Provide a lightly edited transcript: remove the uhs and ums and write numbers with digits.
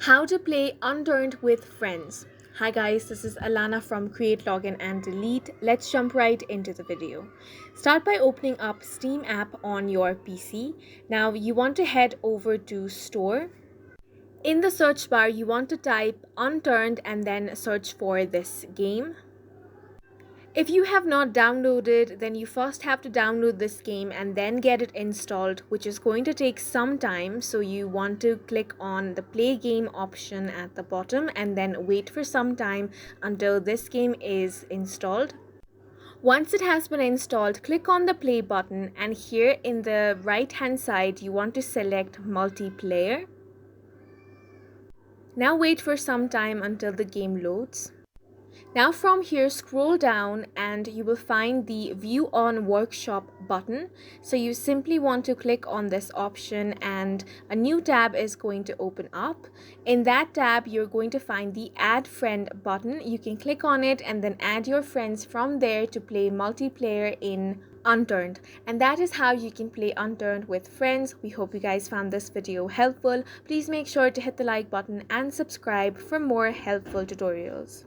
How to play Unturned with friends. Hi guys, this is Alana from Create, Login and Delete. Let's jump right into the video. Start by opening up Steam app on your PC. Now you want to head over to Store. In the search bar, you want to type Unturned and then search for this game. If you have not downloaded, then you first have to download this game and then get it installed, which is going to take some time. So you want to click on the play game option at the bottom and then wait for some time until this game is installed. Once it has been installed, click on the play button, and here in the right hand side you want to select multiplayer. Now wait for some time until the game loads. Now from here, scroll down and you will find the View on Workshop button. So you simply want to click on this option and a new tab is going to open up. In that tab, you're going to find the Add Friend button. You can click on it and then add your friends from there to play multiplayer in Unturned. And that is how you can play Unturned with friends. We hope you guys found this video helpful. Please make sure to hit the like button and subscribe for more helpful tutorials.